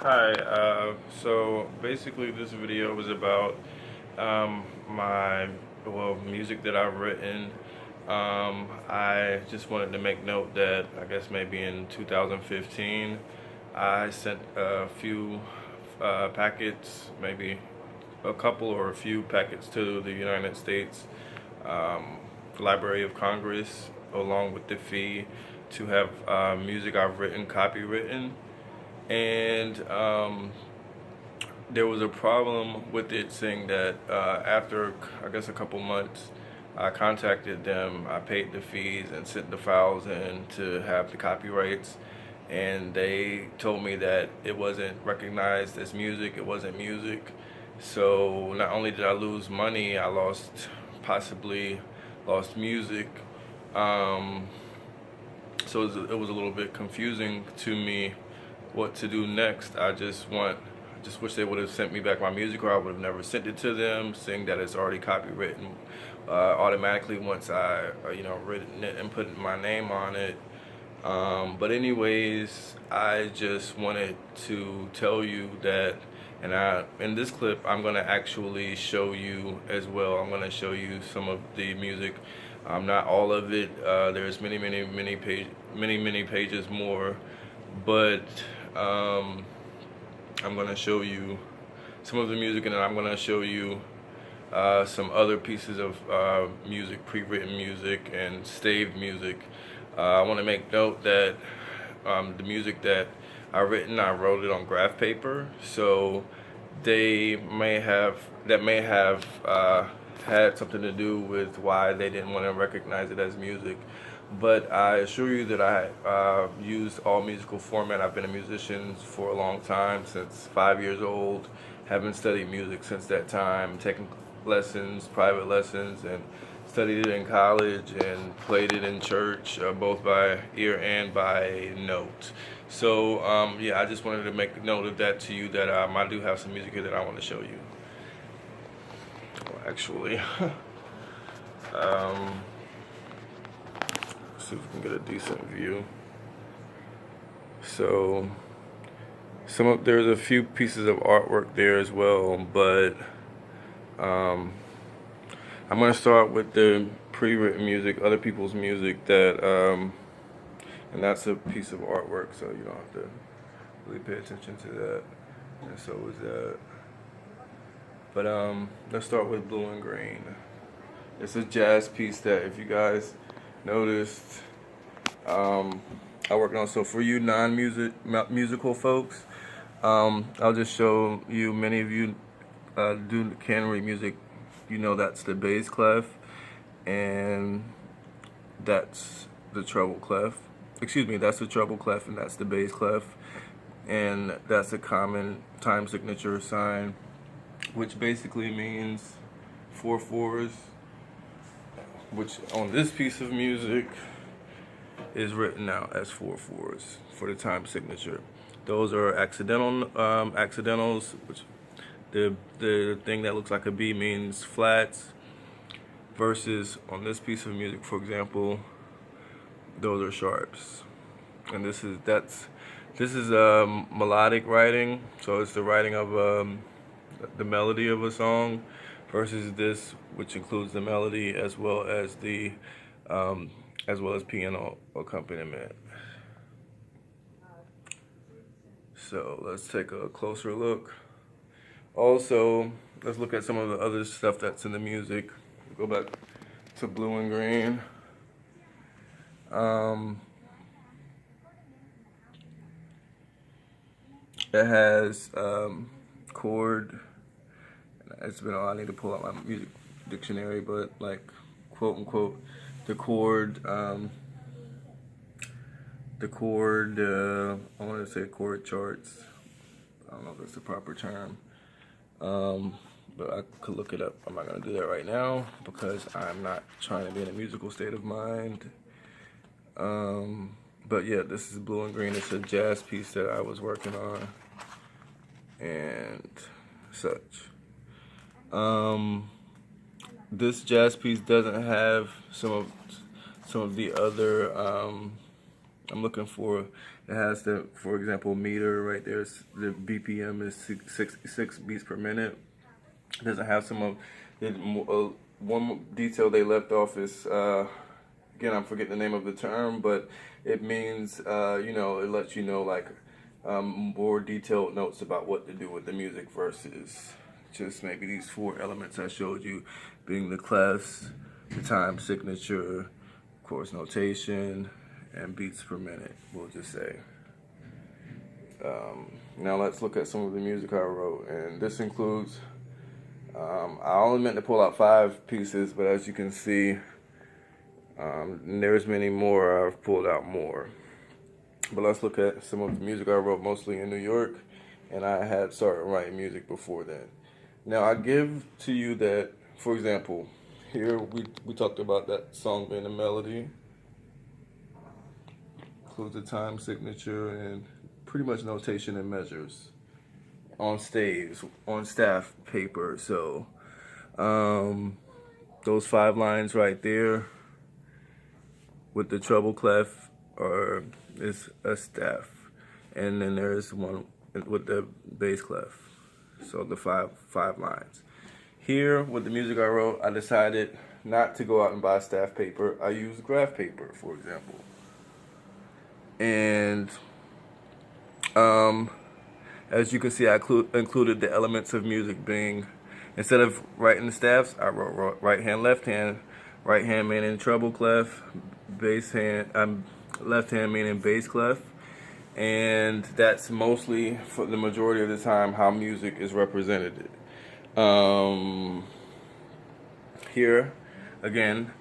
Hi, so basically this video was about my, music that I've written. I just wanted to make note that I guess maybe in 2015 I sent a few packets, maybe a couple or a few packets to the United States um, Library of Congress along with the fee to have music I've written copywritten. And there was a problem with it saying that after I guess a couple months I contacted them, I paid the fees and sent the files in to have the copyrights, and they told me that it wasn't recognized as music, it wasn't music. So not only did I lose money, I possibly lost music. um, so it was a little bit confusing to me what to do next. I just wish they would have sent me back my music, or I would have never sent it to them, saying that it's already copywritten automatically once I, written it and put my name on it. But anyways, I just wanted to tell you that, and in this clip, I'm gonna actually show you as well. I'm gonna show you some of the music, not all of it. There's many pages more, but I'm gonna show you some of the music, and then I'm gonna show you some other pieces of music, pre-written music and staved music. I want to make note that the music that I wrote it on graph paper, so that may have had something to do with why they didn't want to recognize it as music. But I assure you that I used all musical format. I've been a musician for a long time, since 5 years old. Haven't studied music since that time. Taken lessons, private lessons, and studied it in college and played it in church, both by ear and by note. So yeah, I just wanted to make note of that to you, that I do have some music here that I want to show you. Well, actually, see if we can get a decent view. So there's a few pieces of artwork there as well, but I'm gonna start with the pre-written music, other people's music and that's a piece of artwork, so you don't have to really pay attention to that. And so is that. But let's start with Blue and Green. It's a jazz piece that, if you guys noticed, I worked on. So for you musical folks, I'll just show you. Many of you can read music. You know that's the bass clef, and that's the treble clef. Excuse me, that's the treble clef, and that's the bass clef, and that's a common time signature sign, which basically means 4/4, which on this piece of music is written out as 4/4 for the time signature. Those are accidentals, which the thing that looks like a B means flats, versus on this piece of music, for example, those are sharps. And this is melodic writing, so it's the writing of the melody of a song, versus this, which includes the melody as well as piano accompaniment. So let's take a closer look. Also, let's look at some of the other stuff that's in the music. Go back to Blue and Green. It has chord. It's been I need to pull out my music dictionary, but like, quote unquote, the chord. I want to say chord charts. I don't know if that's the proper term. But I could look it up. I'm not going to do that right now because I'm not trying to be in a musical state of mind. But yeah, this is Blue and Green. It's a jazz piece that I was working on and such. This jazz piece doesn't have some of the other. I'm looking for It has the, for example, meter right there. The BPM is six beats per minute. It doesn't have some of one detail they left off is again, I'm forgetting the name of the term, but it means it lets you know like more detailed notes about what to do with the music versus just maybe these four elements I showed you, being the clefs, the time signature, chorus notation, and beats per minute, we'll just say. Now let's look at some of the music I wrote, and this includes, I only meant to pull out 5 pieces, but as you can see, there's many more. I've pulled out more. But let's look at some of the music I wrote mostly in New York, and I had started writing music before then. Now I give to you that, for example, here we talked about that song being a melody, includes the time signature and pretty much notation and measures on staff paper. So those 5 lines right there with the treble clef is a staff, and then there's one with the bass clef. So the five lines. Here with the music I wrote, I decided not to go out and buy staff paper. I used graph paper, for example. And as you can see, I included the elements of music being, instead of writing the staffs, I wrote right hand, left hand. Right hand meaning treble clef, bass hand, left hand meaning bass clef. And that's mostly, for the majority of the time, how music is represented. Here, again,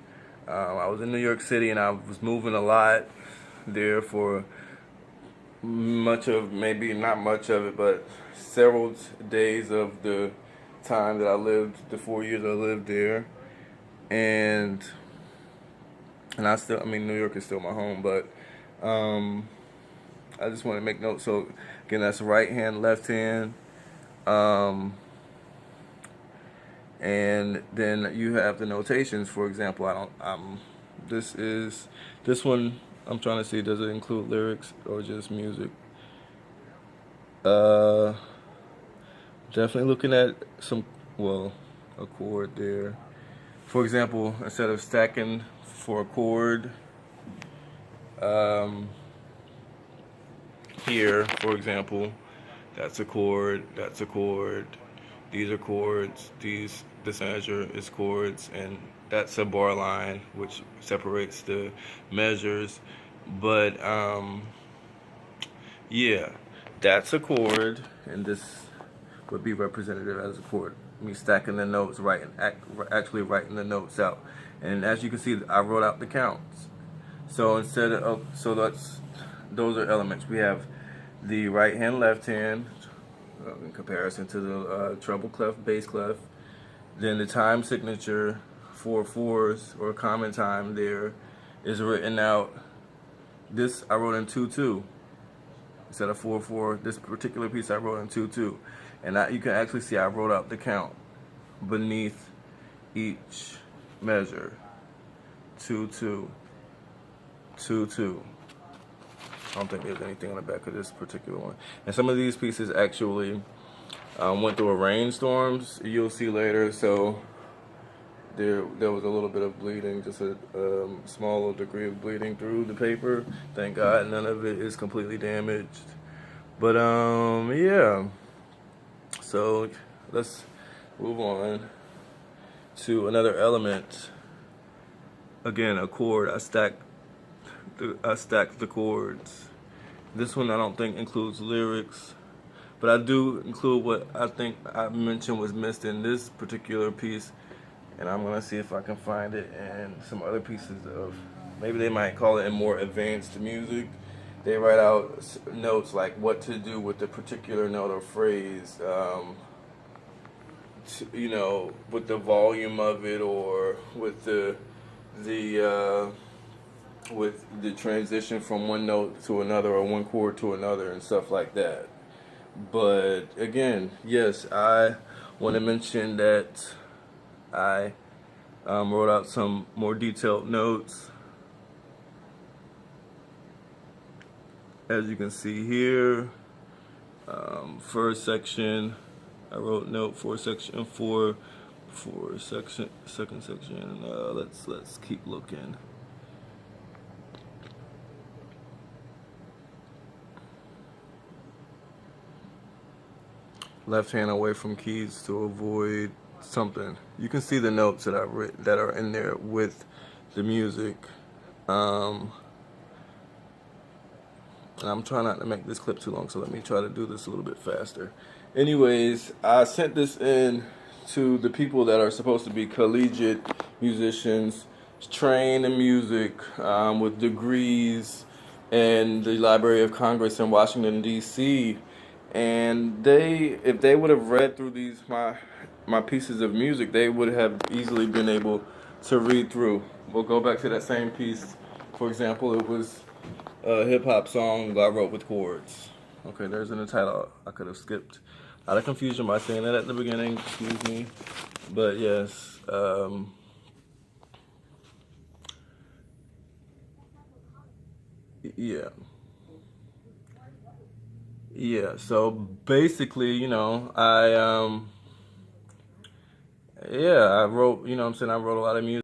I was in New York City and I was moving a lot there for maybe not much of it, but several days of the time that I lived, the 4 years I lived there. And New York is still my home, but I just want to make note. So again, that's right hand, left hand, and then you have the notations. For example, this one. I'm trying to see, does it include lyrics or just music? Definitely looking at a chord there. For example, instead of stacking for a chord, here, for example, that's a chord, these are chords, this measure is chords, and that's a bar line, which separates the measures. But yeah, that's a chord, and this would be representative as a chord. Me stacking the notes, actually writing the notes out. And as you can see, I wrote out the counts. So those are elements. We have the right hand, left hand, in comparison to the treble clef, bass clef. Then the time signature, 4 4s, or common time there, is written out. This I wrote in 2/2 instead of 4 4. This particular piece I wrote in 2/2, and you can actually see I wrote out the count beneath each measure. 2/2, 2/2. I don't think there's anything on the back of this particular one. And some of these pieces actually went through a rainstorm. You'll see later. So there was a little bit of bleeding, just a small degree of bleeding through the paper. Thank God none of it is completely damaged. But yeah. So let's move on to another element. Again, a chord. I stacked the chords. This one I don't think includes lyrics, but I do include what I think I mentioned was missed in this particular piece, and I'm gonna see if I can find it in some other pieces of, maybe they might call it in more advanced music. They write out notes like what to do with the particular note or phrase, with the volume of it, or with the transition from one note to another, or one chord to another, and stuff like that. But again, yes, I want to mention that I wrote out some more detailed notes. as you can see here, first section, I wrote note for section 4, for section, second section, let's keep looking. Left hand away from keys to avoid something. You can see the notes that I've written that are in there with the music. And I'm trying not to make this clip too long, so let me try to do this a little bit faster. Anyways, I sent this in to the people that are supposed to be collegiate musicians, trained in music, with degrees in the Library of Congress in Washington, D.C., and if they would have read through these my pieces of music, they would have easily been able to read through. We'll go back to that same piece. For example, it was a hip hop song I wrote with chords. Okay, there's in the title. I could have skipped. A lot of confusion by saying that at the beginning. Excuse me, but yes. Yeah. Yeah, so basically, I wrote, I wrote a lot of music.